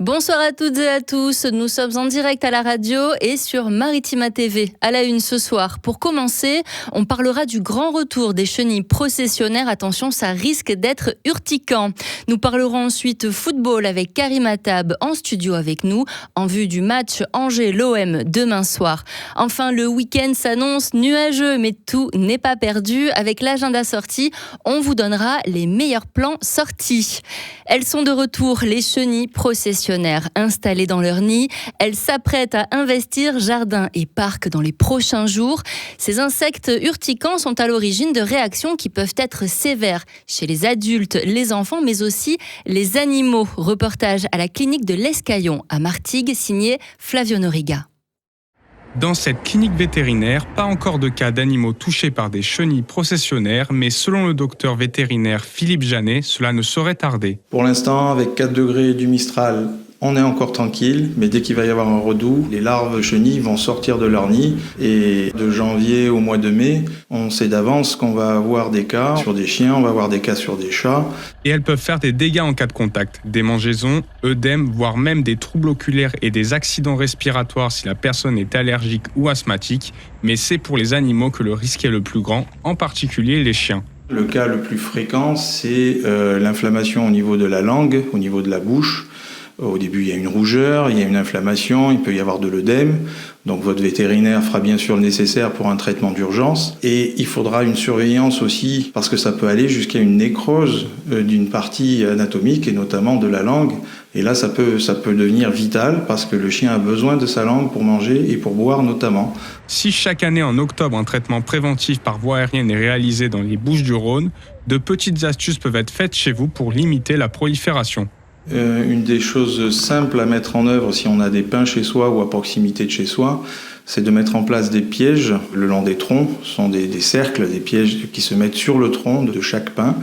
Bonsoir à toutes et à tous, nous sommes en direct à la radio et sur Maritima TV. À la une ce soir. Pour commencer, on parlera du grand retour des chenilles processionnaires. Attention, ça risque d'être urticant. Nous parlerons ensuite football avec Karim Attab en studio avec nous, en vue du match Angers-l'OM demain soir. Enfin, le week-end s'annonce nuageux, mais tout n'est pas perdu. Avec l'agenda sorti, on vous donnera les meilleurs plans sortis. Elles sont de retour, les chenilles processionnaires. Installées dans leur nid, elles s'apprêtent à investir jardins et parcs dans les prochains jours. Ces insectes urticants sont à l'origine de réactions qui peuvent être sévères chez les adultes, les enfants, mais aussi les animaux. Reportage à la clinique de l'Escaillon à Martigues, signé Flavio Noriga. Dans cette clinique vétérinaire, pas encore de cas d'animaux touchés par des chenilles processionnaires, mais selon le docteur vétérinaire Philippe Janet, cela ne saurait tarder. Pour l'instant, avec 4 degrés du Mistral, on est encore tranquille, mais dès qu'il va y avoir un redout, les larves chenilles vont sortir de leur nid. Et de janvier au mois de mai, on sait d'avance qu'on va avoir des cas sur des chiens, on va avoir des cas sur des chats. Et elles peuvent faire des dégâts en cas de contact, démangeaisons, œdèmes, voire même des troubles oculaires et des accidents respiratoires si la personne est allergique ou asthmatique. Mais c'est pour les animaux que le risque est le plus grand, en particulier les chiens. Le cas le plus fréquent, c'est l'inflammation au niveau de la langue, au niveau de la bouche. Au début, il y a une rougeur, il y a une inflammation, il peut y avoir de l'œdème. Donc votre vétérinaire fera bien sûr le nécessaire pour un traitement d'urgence. Et il faudra une surveillance aussi, parce que ça peut aller jusqu'à une nécrose d'une partie anatomique, et notamment de la langue. Et là, ça peut devenir vital, parce que le chien a besoin de sa langue pour manger et pour boire notamment. Si chaque année en octobre, un traitement préventif par voie aérienne est réalisé dans les Bouches-du-Rhône, de petites astuces peuvent être faites chez vous pour limiter la prolifération. Une des choses simples à mettre en œuvre si on a des pins chez soi ou à proximité de chez soi, c'est de mettre en place des pièges le long des troncs. Ce sont des cercles, des pièges qui se mettent sur le tronc de chaque pin.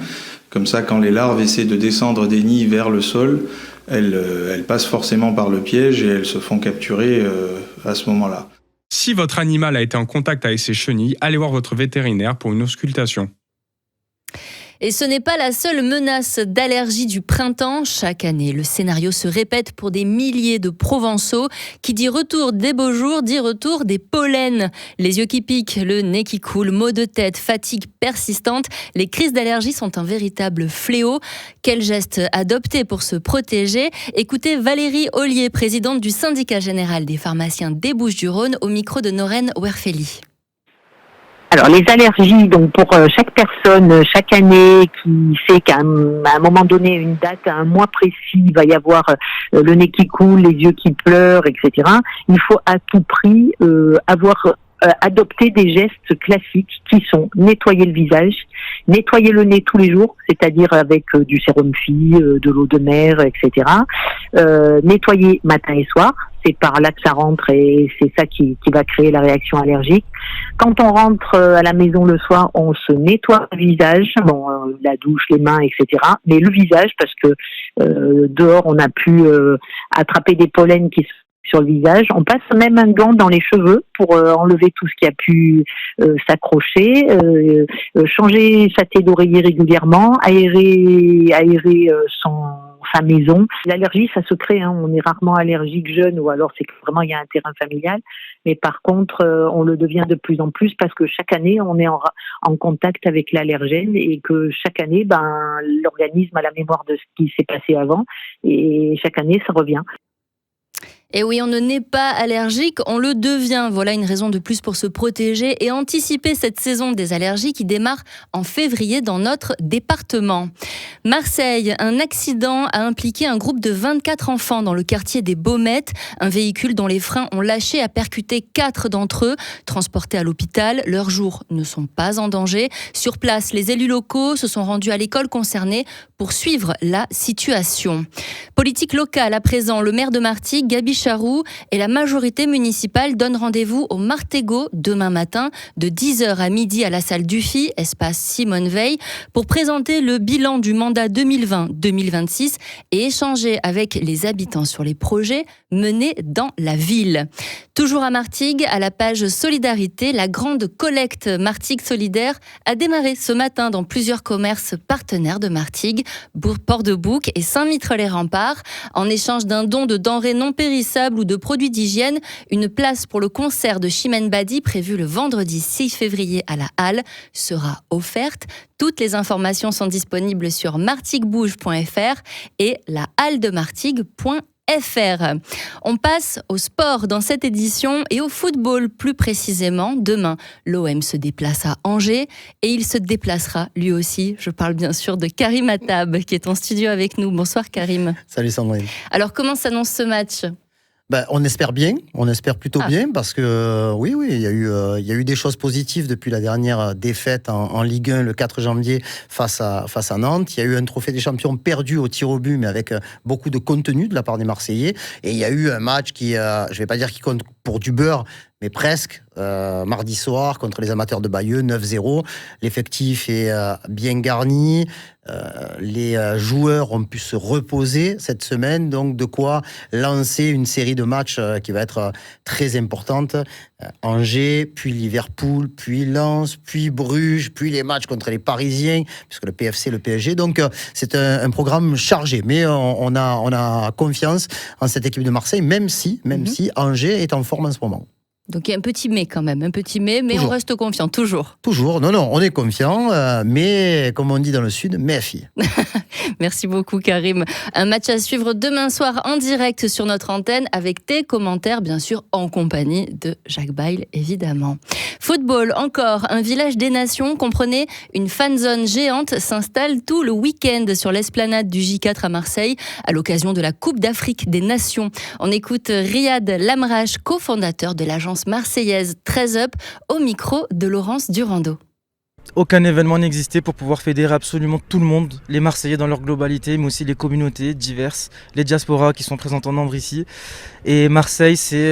Comme ça, quand les larves essaient de descendre des nids vers le sol, elles passent forcément par le piège et elles se font capturer à ce moment-là. Si votre animal a été en contact avec ces chenilles, allez voir votre vétérinaire pour une auscultation. Et ce n'est pas la seule menace d'allergie du printemps. Chaque année, le scénario se répète pour des milliers de Provençaux. Qui dit retour des beaux jours, dit retour des pollens. Les yeux qui piquent, le nez qui coule, maux de tête, fatigue persistante. Les crises d'allergie sont un véritable fléau. Quel geste adopter pour se protéger ? Écoutez Valérie Ollier, présidente du syndicat général des pharmaciens des Bouches-du-Rhône, au micro de Noren Werfeli. Alors les allergies, donc pour chaque personne, chaque année qui sait qu'à un moment donné, une date, un mois précis, il va y avoir le nez qui coule, les yeux qui pleurent, etc. Il faut à tout prix adopter des gestes classiques qui sont nettoyer le visage, nettoyer le nez tous les jours, c'est-à-dire avec du sérum Phi, de l'eau de mer, etc. Nettoyer matin et soir. C'est par là que ça rentre et c'est ça qui va créer la réaction allergique. Quand on rentre à la maison le soir, on se nettoie le visage, la douche, les mains, etc. Mais le visage, parce que dehors, on a pu attraper des pollens qui sont sur le visage. On passe même un gant dans les cheveux pour enlever tout ce qui a pu s'accrocher, changer sa tête d'oreiller régulièrement, aérer sa maison. L'allergie, ça se crée, on est rarement allergique jeune ou alors c'est que vraiment il y a un terrain familial. Mais par contre, on le devient de plus en plus parce que chaque année, on est en contact avec l'allergène et que chaque année, l'organisme a la mémoire de ce qui s'est passé avant et chaque année, ça revient. Et oui, on ne naît pas allergique, on le devient. Voilà une raison de plus pour se protéger et anticiper cette saison des allergies qui démarre en février dans notre département. Marseille, un accident a impliqué un groupe de 24 enfants dans le quartier des Baumettes. Un véhicule dont les freins ont lâché a percuté 4 d'entre eux. Transportés à l'hôpital, leurs jours ne sont pas en danger. Sur place, les élus locaux se sont rendus à l'école concernée pour suivre la situation. Politique locale à présent, le maire de Martigues, Gaby Charroux et la majorité municipale donne rendez-vous au Martégo demain matin de 10h à midi à la salle Dufy, espace Simone Veil, pour présenter le bilan du mandat 2020-2026 et échanger avec les habitants sur les projets menés dans la ville. Toujours à Martigues, à la page Solidarité, la grande collecte Martigues Solidaire a démarré ce matin dans plusieurs commerces partenaires de Martigues, Port-de-Bouc et Saint-Mittre-les-Remparts. En échange d'un don de denrées non périssables ou de produits d'hygiène, une place pour le concert de Chimène Badi prévu le vendredi 6 février à la Halle sera offerte. Toutes les informations sont disponibles sur martiguebouge.fr et lahalledemartigues.fr. On passe au sport dans cette édition et au football plus précisément. Demain, l'OM se déplace à Angers et il se déplacera lui aussi. Je parle bien sûr de Karim Attab qui est en studio avec nous. Bonsoir Karim. Salut Sandrine. Alors comment s'annonce ce match ? On espère plutôt bien parce que oui, il y a eu des choses positives depuis la dernière défaite en Ligue 1 le 4 janvier face à Nantes. Il y a eu un trophée des champions perdu au tir au but mais avec beaucoup de contenu de la part des Marseillais. Et il y a eu un match qui, je vais pas dire qui compte pour du beurre, mais presque, mardi soir contre les amateurs de Bayeux, 9-0. L'effectif est bien garni. Les joueurs ont pu se reposer cette semaine, donc de quoi lancer une série de matchs qui va être très importante. Angers, puis Liverpool, puis Lens, puis Bruges, puis les matchs contre les Parisiens, puisque le PFC, le PSG. Donc c'est un programme chargé, mais on a confiance en cette équipe de Marseille, même si Angers est en forme en ce moment. Donc il y a un petit mais quand même, mais toujours. On reste confiant, toujours. Toujours, non, on est confiant, mais comme on dit dans le Sud, méfie. Merci beaucoup Karim. Un match à suivre demain soir en direct sur notre antenne avec tes commentaires, bien sûr, en compagnie de Jacques Bail, évidemment. Football, encore, un village des nations, comprenez, une fanzone géante s'installe tout le week-end sur l'esplanade du J4 à Marseille, à l'occasion de la Coupe d'Afrique des Nations. On écoute Riyad Lamrach, cofondateur de l'agence marseillaise 13 Up, au micro de Laurence Durando. Aucun événement n'existait pour pouvoir fédérer absolument tout le monde, les Marseillais dans leur globalité, mais aussi les communautés diverses, les diasporas qui sont présentes en nombre ici. Et Marseille, c'est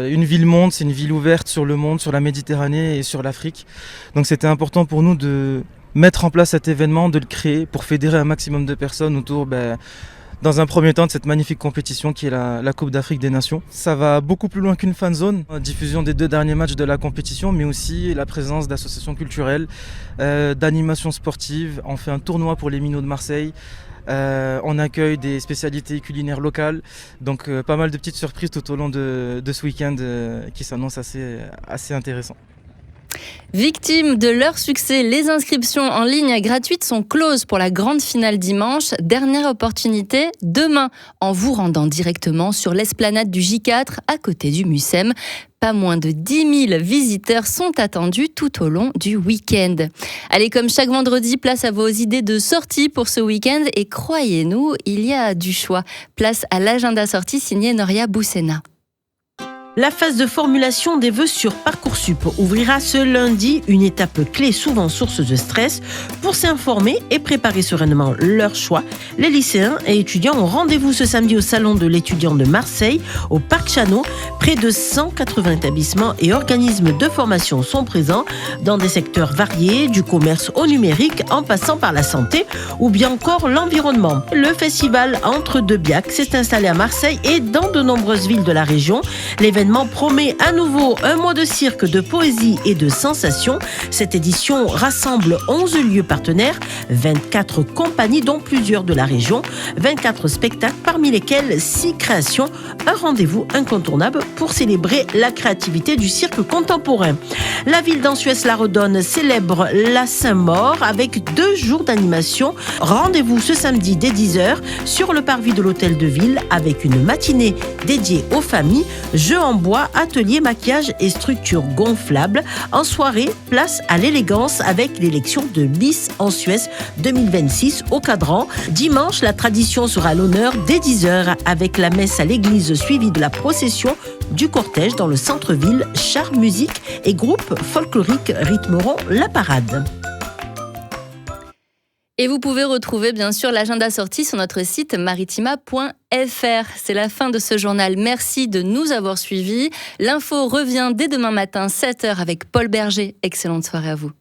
une ville-monde, c'est une ville ouverte sur le monde, sur la Méditerranée et sur l'Afrique. Donc c'était important pour nous de mettre en place cet événement, de le créer pour fédérer un maximum de personnes autour dans un premier temps de cette magnifique compétition qui est la Coupe d'Afrique des Nations. Ça va beaucoup plus loin qu'une fanzone, diffusion des 2 derniers matchs de la compétition, mais aussi la présence d'associations culturelles, d'animations sportives. On fait un tournoi pour les minots de Marseille. On accueille des spécialités culinaires locales, donc pas mal de petites surprises tout au long de ce week-end qui s'annoncent assez intéressant. Victimes de leur succès, les inscriptions en ligne gratuites sont closes pour la grande finale dimanche. Dernière opportunité demain en vous rendant directement sur l'esplanade du J4 à côté du Mucem. Pas moins de 10 000 visiteurs sont attendus tout au long du week-end. Allez, comme chaque vendredi, place à vos idées de sortie pour ce week-end. Et croyez-nous, il y a du choix. Place à l'agenda sortie signé Noria Boussena. La phase de formulation des vœux sur Parcoursup ouvrira ce lundi, une étape clé souvent source de stress. Pour s'informer et préparer sereinement leur choix, les lycéens et étudiants ont rendez-vous ce samedi au Salon de l'étudiant de Marseille, au Parc Chano. Près de 180 établissements et organismes de formation sont présents dans des secteurs variés, du commerce au numérique, en passant par la santé ou bien encore l'environnement. Le festival Entre deux Biacs s'est installé à Marseille et dans de nombreuses villes de la région. L'événement promet à nouveau un mois de cirque, de poésie et de sensations. Cette édition rassemble 11 lieux partenaires, 24 compagnies dont plusieurs de la région, 24 spectacles parmi lesquels 6 créations, un rendez-vous incontournable pour célébrer la créativité du cirque contemporain. La ville d'Ansuès-la-Redonne célèbre la Saint-Maur avec 2 jours d'animation. Rendez-vous ce samedi dès 10h sur le parvis de l'hôtel de ville avec une matinée dédiée aux familles, jeux en bois, atelier, maquillage et structures gonflables. En soirée, place à l'élégance avec l'élection de Miss Ansuès 2026 au cadran. Dimanche, la tradition sera à l'honneur dès 10h avec la messe à l'église suivie de la procession du cortège dans le centre-ville. Chars, musique et groupes folkloriques rythmeront la parade. Et vous pouvez retrouver bien sûr l'agenda sortie sur notre site maritima.fr. C'est la fin de ce journal. Merci de nous avoir suivis. L'info revient dès demain matin, 7h avec Paul Berger. Excellente soirée à vous.